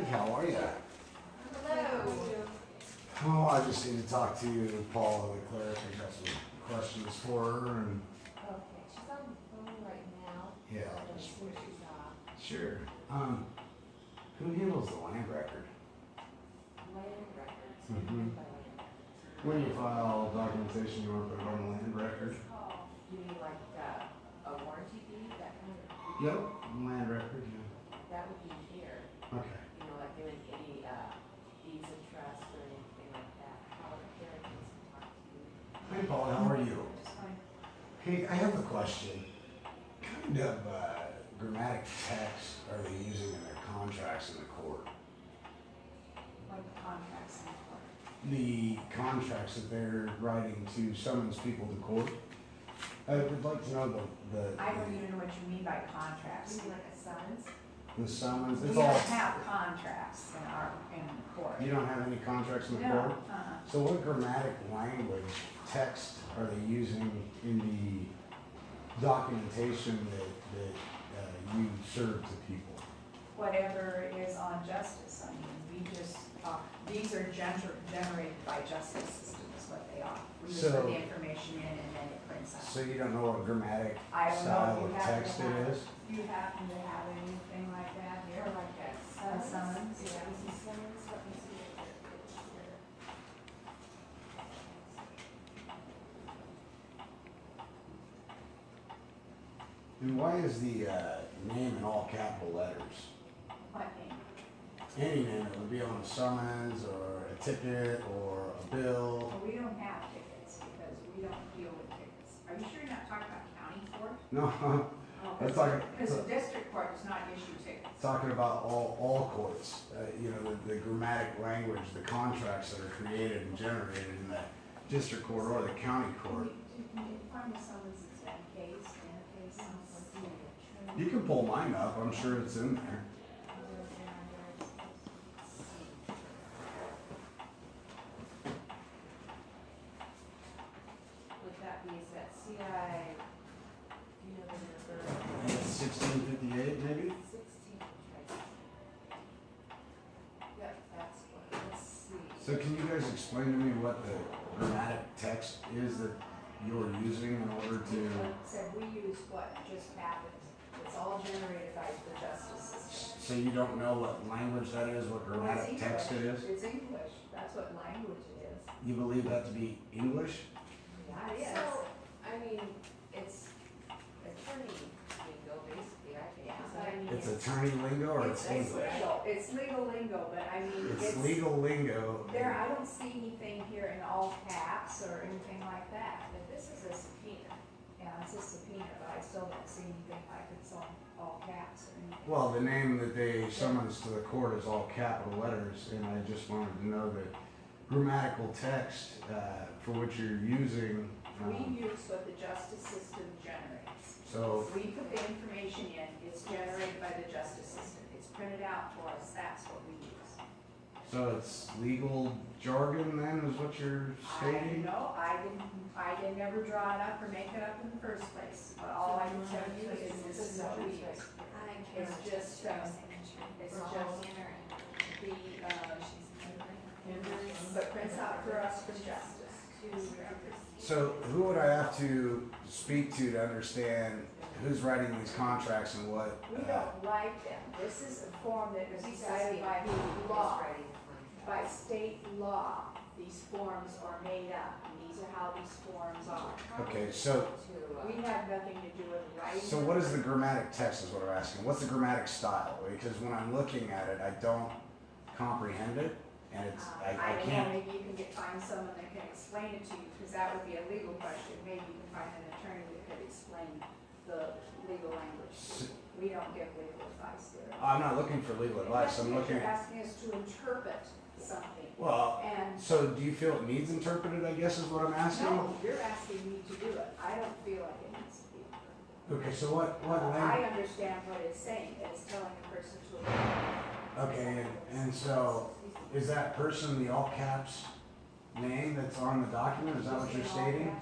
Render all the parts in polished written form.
Derrick, how are you? Hello. Oh, I just need to talk to Paula, the clerk. I got some questions for her, and Okay, she's on the phone right now. yeah, I'm I'll gonna just see wait. if she's off. Sure. Who handles the land record? Land records. Mhm. By land. When you file documentation, you want to put it on the land record? You mean like a warranty deed, that kind of? Yep, land record, yeah. That would be here. Okay. You know, like doing any deeds of trust or anything like that. How Derrick needs to talk to you. Hi, Paula, how are you? Just fine. Hey, I have a question. Kind of grammatic text are they using in their contracts in the court? Like contracts in court. The contracts that they're writing to summons people to court. I would like to know I don't even know what you mean by contracts. You mean like a summons? the summons. We It's don't all, have contracts in court. you don't have any contracts in the No, court? So what grammatic language, text are they using in the documentation that you serve to people? Whatever is on justice, I mean, we just, these are generated by justice system is what they are. We just put So- the information in and then it prints out. So you don't know what grammatic I don't know style if of you happen text to it have, is? do you happen to have anything like that Or here? like a A summons? Yeah, is he summons? Let me see if it's here. And why is the name in all capital letters? What name? Any name, it would be on a summons or a ticket or a bill. Well, we don't have tickets because we don't deal with tickets. Are you sure you're not talking about county court? No, I'm talking, Because the district court does not issue tickets. talking about all courts. You know, the grammatic language, the contracts that are created and generated in the district court or the county court. Can you find the summons that's in case, You can pull mine up, I'm sure it's in there. Would that be, is that CI, you know the number? 1658 maybe? 16, yep, that's what, let's see. So can you guys explain to me what the grammatic text is that you're using in order to? Said we use what just happened. It's all generated by the justice system. So you don't know what language that is, what Well, grammatic it's text it English. is? It's English. That's what language it is. You believe that to be English? Yeah, it is. So, I mean, it's attorney lingo, basically, I think. Yeah. So, I mean, It's attorney lingo or it's English? legal. It's legal lingo, but I mean, It's legal lingo. There, I don't see anything here in all caps or anything like that. But this is a subpoena. Yeah, it's a subpoena, but I still don't see anything like it's on all caps or anything. Well, the name that they summons to the court is all capital letters, and I just wanted to know that grammatical text for which you're using. We use what the justice system generates. So, We put the information in, it's generated by the justice system. It's printed out for us, that's what we use. so it's legal jargon then, is what you're stating? No, I didn't ever draw it up or make it up in the first place. But all I can tell you is this is what we use. It's just, it's just the prints out for us from justice. So who would I have to speak to understand who's writing these contracts and what? We don't write them. This is a form that is decided by law, by state law. These forms are made up, and these are how these forms are. Okay, so We have nothing to do with writing. so what is the grammatic text is what I'm asking. What's the grammatic style? Because when I'm looking at it, I don't comprehend it, and it's I I don't know, can't. maybe you can find someone that can explain it to you, because that would be a legal question. Maybe you can find an attorney that could explain the legal language. We don't give legal advice there. I'm not looking for legal advice. I'm looking You're at. asking us to interpret something, Well, and so do you feel it needs interpreted? I guess is what I'm asking. no, you're asking me to do it. I don't feel like it needs to be interpreted. Okay, so what language? I understand what it's saying, that it's telling a person to. Okay, and so is that person the all caps name that's on the document? Is that what you're stating?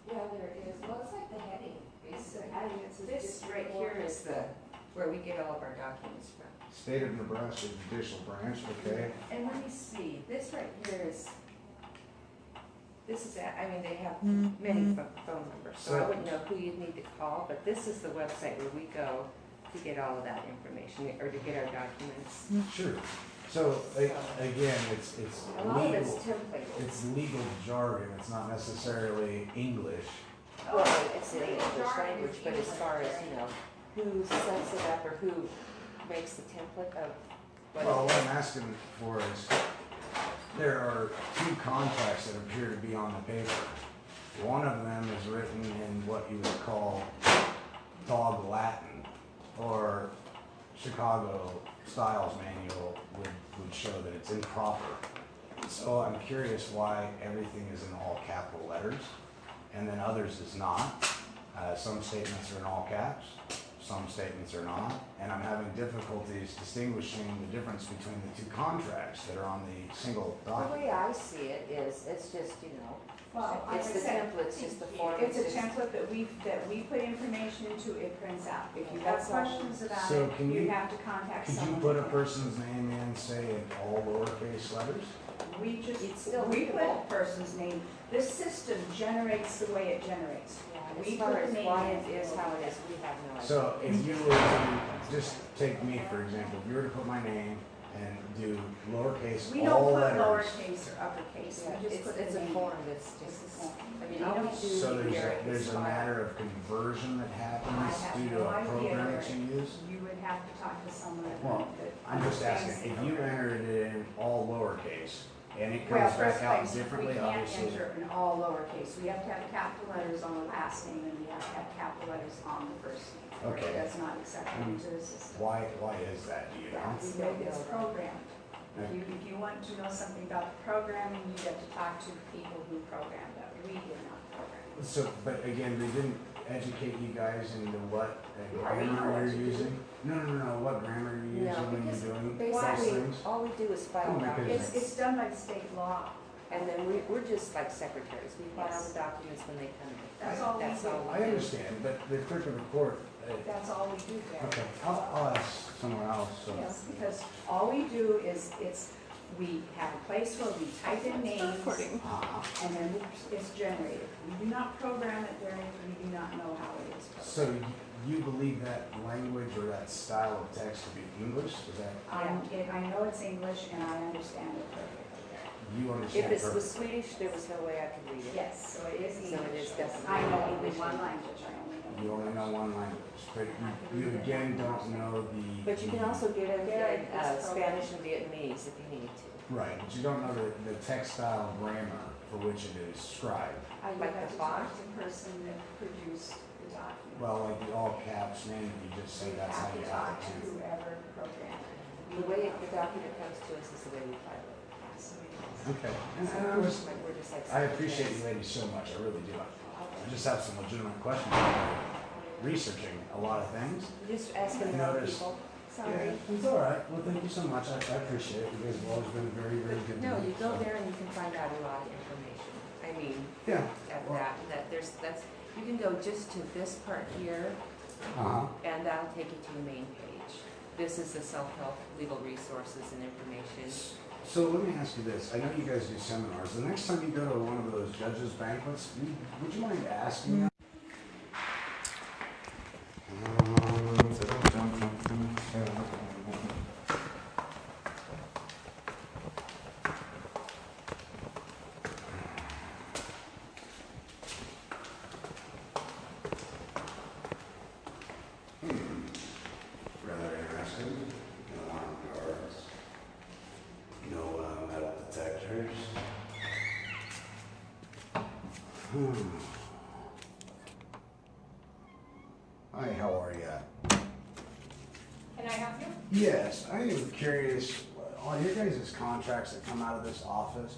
Yeah, there is. Well, it's like the heading, It's the basically. heading, it's This right here is the where we get all of our documents from. State of Nebraska Judicial Branch, okay. And let me see, this right here is, I mean, they have many phone numbers, so I wouldn't know who you'd need to call, but this is the website where we go to get all of that information, or to get our documents. Sure. So, again, it's A lot of it's legal, templated. it's legal jargon, it's not necessarily English. Well, it's in English language, but as far as, you know, who sets it up or who makes the template of what. Well, what I'm asking for is, there are two contracts that appear to be on the paper. One of them is written in what you would call dog Latin, or Chicago Styles Manual would show that it's improper. So I'm curious why everything is in all capital letters, and then others is not. Some statements are in all caps, some statements are not, and I'm having difficulties distinguishing the difference between the two contracts that are on the single The document. way I see it is, it's just, you know, Well, like it's I the said, template, it's just the form. it's a just- template that we put information into, it prints out. If you have That's all. questions about So it, can you you- have to contact Could you someone. put a person's name in, say, in all lowercase letters? We just, It's still we put readable. a person's name, this system generates the way it generates. As We far put as the name why in. it is how it is, we have no idea. So if you were to, just take me for example, if you were to put my name and do lowercase We all don't put letters. lowercase or uppercase, Yeah, we just put it's the a name. form that's It's just, a form. I mean, all we do So here there's is a file. matter of conversion that I happens have due to no a idea, program Derrick. that you use? You would have to talk to someone Well, that I'm just understands asking, the if you program. entered it in all lowercase and it Well, comes first back out place, differently, we can't obviously. enter in all lowercase. We have to have capital letters on the last name, and we have to have capital letters on the first name. or Okay. That's not acceptable into the system. Why is that, do you know? That's the way it's programmed. If you want to know something about the programming, you have to talk to people who programmed it. We did not program it. So, but again, they didn't educate you guys into what Yeah, we know grammar what you're to do. using? No, what grammar you're No, using when because you're doing those basically, things? all we do is file Oh, because- documents. It's done by state law. And then we're just like secretaries, we file Yes. the documents when they come in. That's all we That's do. all we I do. understand, but the clerk of the court, That's all we do there. okay, I'll ask somewhere else, so. Yes, because all we do is, we have a place where we type in names, and then it's generated. We do not program it, Derrick, we do not know how it is programmed. So you believe that language or that style of text to be English? Is that, I know it's English and I understand it perfectly. you If understand it was perfectly? Swedish, there was no way I could read it. Yes, so it is So it English. is definitely I know only English. one language, I only know. You only know one language, but you again don't know the. But you can also get it Derrick in is Spanish and Vietnamese if you need to. Right, but you don't know the textile grammar for which it is scribed. I would Like have the to talk font? to the person that produced the document. Well, like the all caps name, you just say We that's how have you to have talk it to too. whoever programmed it. The way the document comes to us is the way we file it. Okay, and So I we're was, just like, we're just like. I appreciate you ladies so much, I really do. I just have some legitimate questions. I'm researching a lot of things. Just asking the wrong Notice- people. Sorry. Yeah, it's all right. Well, thank you so much. I appreciate it. You guys have always been very, very good to No, me. you go so. there and you can find out a lot of information. I mean, Yeah. at Well- that's, you can go just to this part here, Uh-huh. and that'll take you to the main page. This is the self-help legal resources and information. So let me ask you this. I know you guys do seminars. The next time you go to one of those judges' banquets, would you mind asking them? Rather interesting. No armed guards. No metal detectors. Hi, how are you? Can I help you? Yes, I am curious, on your guys' contracts that come out of this office,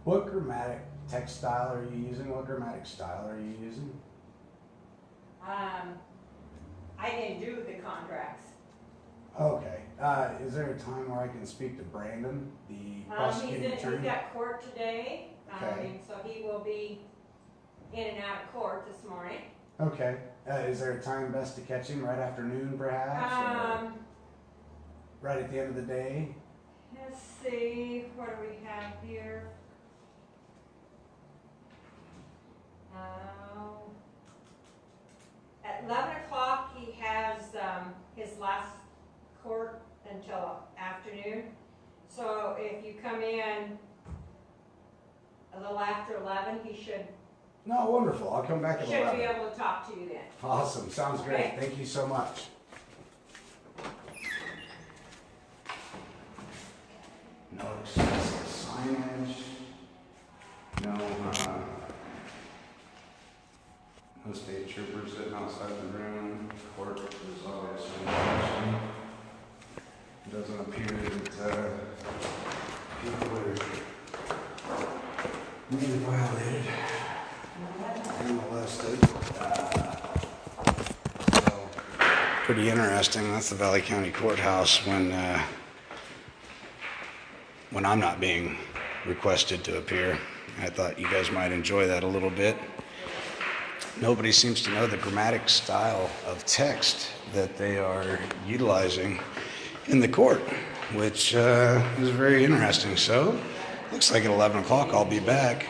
what grammatic text style are you using? What grammatic style are you using? I didn't do the contracts. Okay, is there a time where I can speak to Brandon, the prosecuting He's attorney? got court today, Okay. and so he will be in and out of court this morning. Okay, Is there a time best to catch him? Right afternoon, perhaps? Or right at the end of the day? Let's see, what do we have here? At 11 o'clock, he has his last court until afternoon. So if you come in a little after 11, he should No, wonderful. I'll come back at be 11. able to talk to you then. Awesome. Sounds great. Okay. Thank you so much. No excessive signage. No, no state troopers sitting outside the room. Court is obviously watching. It doesn't appear that people are being violated and molested. So, pretty interesting. That's the Valley County Courthouse when I'm not being requested to appear. I thought you guys might enjoy that a little bit. Nobody seems to know the grammatic style of text that they are utilizing in the court, which is very interesting. So, looks like at 11 o'clock I'll be back.